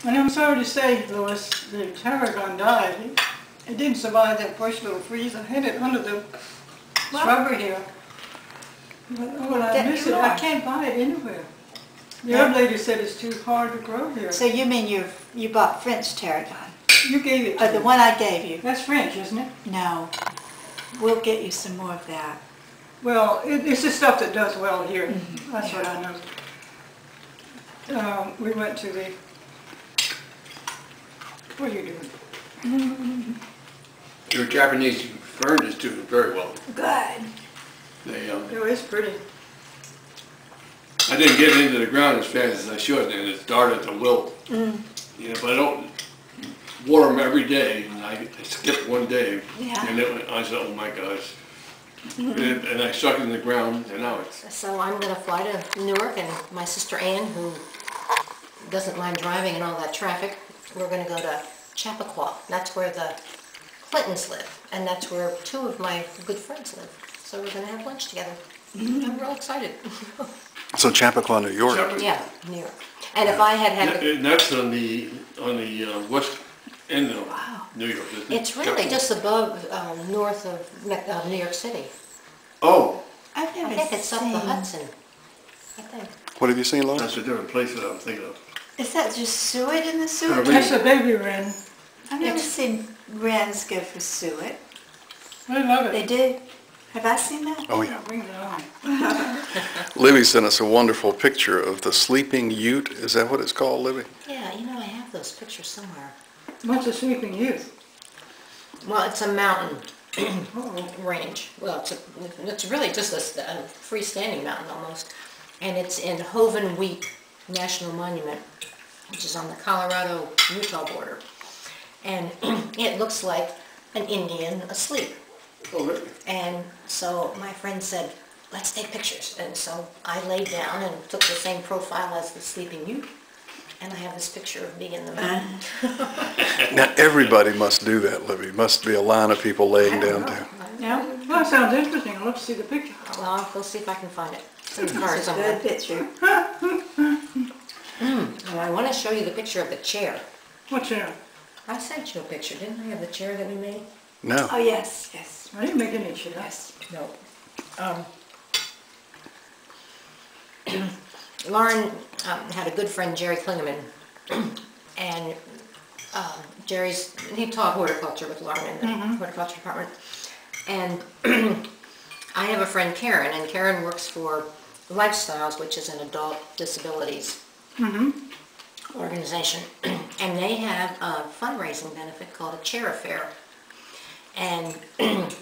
And I'm sorry to say, Lois, the tarragon died. It didn't survive that first little freeze. I had it under the shrubbery here. But oh, I miss it. I can't buy it anywhere. The other lady said it's too hard to grow here. So you mean you bought French tarragon? You gave it to me. The one I gave you. That's French, isn't it? No. We'll get you some more of that. Well, it's the stuff that does well here. That's what I know. We went to the... What are you doing? Your Japanese fern is doing very well. Good. Oh, it's pretty. I didn't get into the ground as fast as I should, and it started to wilt. You know, but I don't water them every day, and I skipped one day, and I said, "Oh my gosh!" And I stuck it in the ground, and now it's. So I'm going to fly to Newark, and my sister Ann, who doesn't mind driving and all that traffic, we're going to go to Chappaqua. That's where the Clintons live, and that's where two of my good friends live. So we're going to have lunch together. I'm real excited. So Chappaqua, New York. Yeah, New York. And if I had And that's on the west end of New York, isn't it? it's really just above, north of New York City. Oh, I've I never think it's up the seen. Hudson. I think. What have you seen, Lois? that's a different place that I'm thinking of. Is that just suet in the suet? That's a baby wren. I've never seen wrens go for suet. I love They it. do? Have I seen that? Oh, yeah. Bring it on. Libby sent us a wonderful picture of the sleeping ute. Is that what it's called, Libby? Yeah, you know, I have those pictures somewhere. What's a sleeping youth? Well, it's a mountain range. Well, it's really just a freestanding mountain almost. And it's in Hoven Wheat National Monument, which is on the Colorado-Utah border. And it looks like an Indian asleep. Oh, really? And so my friend said, let's take pictures. And so I laid down and took the same profile as the sleeping ute. And I have this picture of me in the mountain. Now, everybody must do that, Libby. Must be a line of people laying down too. Yeah? Well, that sounds interesting. I'd love to see the picture. Well, I'll go see if I can find it. It's in the car It's a somewhere. good picture. And I want to show you the picture of the chair. What chair? I sent you a picture, didn't I, of the chair that we made? No. Oh, yes, yes. I didn't make any chair. Yes. No. Lauren had a good friend, Jerry Klingeman, and he taught horticulture with Lauren in the horticulture department. And I have a friend, Karen, and Karen works for Lifestyles, which is an adult disabilities organization. And they have a fundraising benefit called a chair affair. And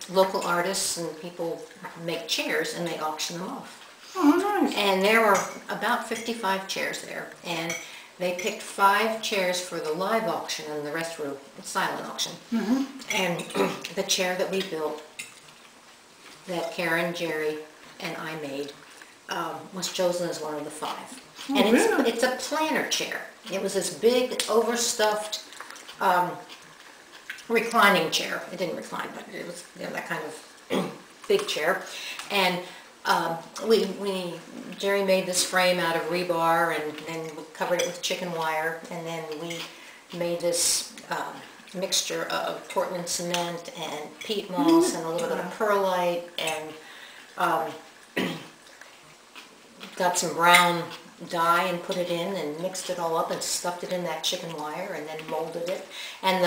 local artists and people make chairs and they auction them off. Oh, nice. And there were about 55 chairs there, and they picked 5 chairs for the live auction and the rest were silent auction. And the chair that we built, that Karen, Jerry, and I made, was chosen as one of the 5. Oh, And really? it's a planter chair. It was this big, overstuffed, reclining chair. It didn't recline, but it was, you know, that kind of big chair. And Jerry made this frame out of rebar, and then we covered it with chicken wire, and then we made this mixture of Portland cement and peat moss and a little bit of perlite, and got some brown dye and put it in and mixed it all up and stuffed it in that chicken wire and then molded it. And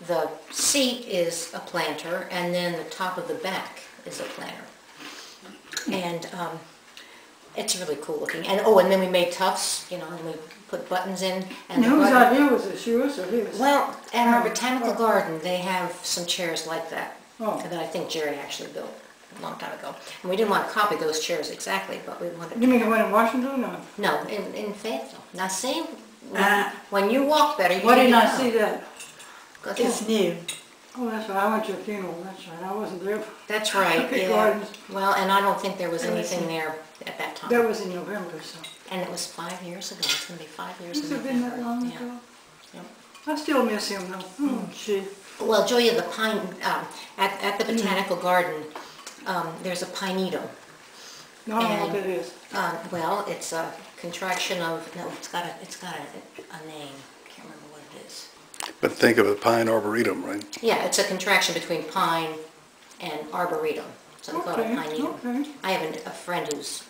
the seat is a planter, and then the top of the back is a planter. And it's really cool looking. And and then we made tufts, you know, and we put buttons in. And whose idea was this, yours or his? well, at our botanical garden, they have some chairs like that Oh. that I think Jerry actually built a long time ago. And we didn't want to copy those chairs exactly, but we wanted You mean the one in Washington or? No, in Fayetteville. Now see, when you walk better, you Why need didn't to I know. see that? It's new. Oh, that's right. I went to a funeral. That's right. I wasn't there. That's right, Big yeah. gardens. Well, and I don't think there was anything there at that time. That was in November, so. And it was 5 years ago. It's going to be 5 years Has in it been that November. long Yeah. ago? Yeah. I still miss him though. Oh, gee. Well, Julia, the pine, at the botanical garden, there's a pinetum. No, I don't know And- what that is. Well, it's a contraction of, no, it's got a name. can't remember what it is. But think of a pine arboretum, right? Yeah, it's a contraction between pine and arboretum, so we call it Okay, pinetum. okay. I have a friend who's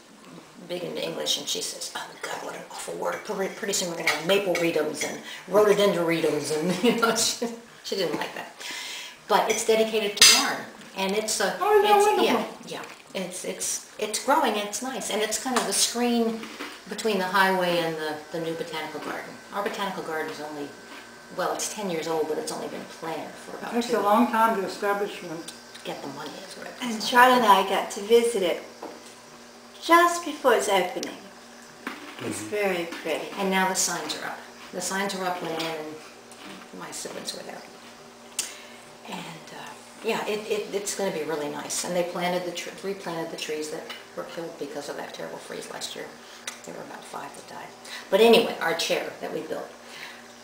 big into English, and she says, "Oh God, what an awful word! Pretty soon we're going to have maple-retums and rhododendron-retums," and she didn't like that. But it's dedicated to yarn, and it's a it's growing. And it's nice, and it's kind of the screen between the highway and the new botanical garden. Our botanical garden is only, well, it's 10 years old, but it's only been planned for about Takes 2. a long time to establish one. Get the money is what it And costs. Charlotte and I got to visit it just before its opening. It's very pretty. And now the signs are up. The signs are up when Ann and my siblings were there. And yeah, it's going to be really nice. And they replanted the trees that were killed because of that terrible freeze last year. There were about 5 that died. But anyway, our chair that we built,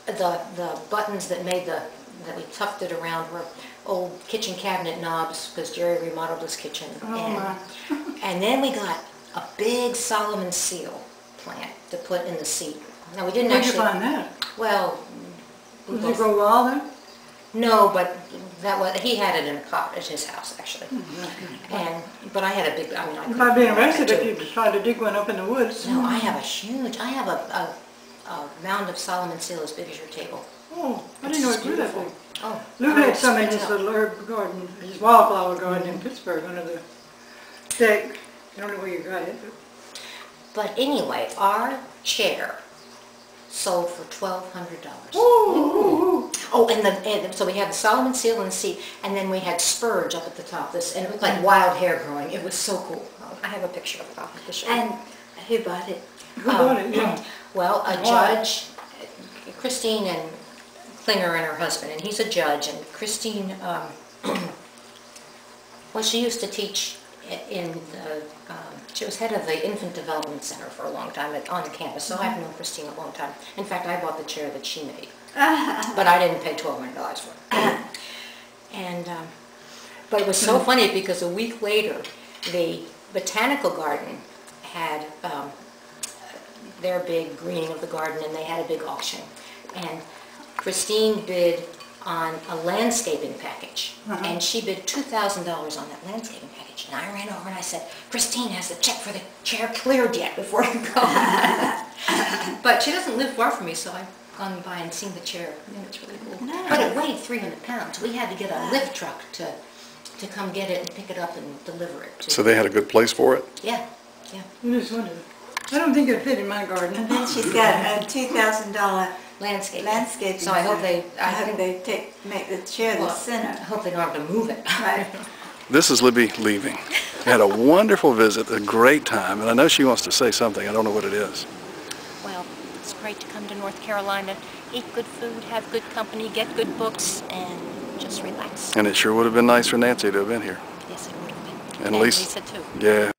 the buttons that we tucked it around were old kitchen cabinet knobs because Jerry remodeled his kitchen. And then we got a big Solomon seal plant to put in the seat. Now we didn't Where'd you actually. find that? Well, we Did you both, grow wild then? no, but he had it in a pot at his house actually. But I had a big. I mean, I You might be couldn't- arrested if you tried to dig one up in the woods. No, I have a mound of Solomon seal as big as your table. Oh, I didn't know it grew that big. Oh, Lou oh, had it's some in spreads his out. little herb garden, his wildflower garden in Pittsburgh, under the deck. I don't know where you got it, but But anyway, our chair sold for $1,200. ooh, Oh, and so we had the Solomon seal in the seat, and then we had spurge up at the top. And it looked like wild hair growing. It was so cool. I have a picture of it. I'll have to show you. And who bought it? who bought it? Yeah. Well, a Why? judge, Christine and Klinger and her husband, and he's a judge, and Christine, well, she used to teach in the, she was head of the Infant Development Center for a long time on campus, so I've known Christine a long time. In fact, I bought the chair that she made, but I didn't pay $1,200 for it. And, but it was so funny because a week later, the botanical garden had their big greening of the garden, and they had a big auction. And Christine bid on a landscaping package, and she bid $2,000 on that landscaping package. And I ran over and I said, "Christine, has the check for the chair cleared yet before you go?" But she doesn't live far from me, so I've gone by and seen the chair. Yeah, it's really cool. Nice. But it weighed 300 pounds. We had to get a lift truck to come get it and pick it up and deliver it. So they had a good place for it? Yeah, yeah. I just wondered. I don't think it fit in my garden. And then she's got a $2,000 Landscaping. landscaping. So I hope they, I hope they make the chair the well, I center. hope they don't have to move it. Right. This is Libby leaving. Had a wonderful visit, a great time, and I know she wants to say something. I don't know what it is. Well, it's great to come to North Carolina, eat good food, have good company, get good books, and just relax. And it sure would have been nice for Nancy to have been here. Yes, it would have been. And And Lisa, Lisa, too. yeah.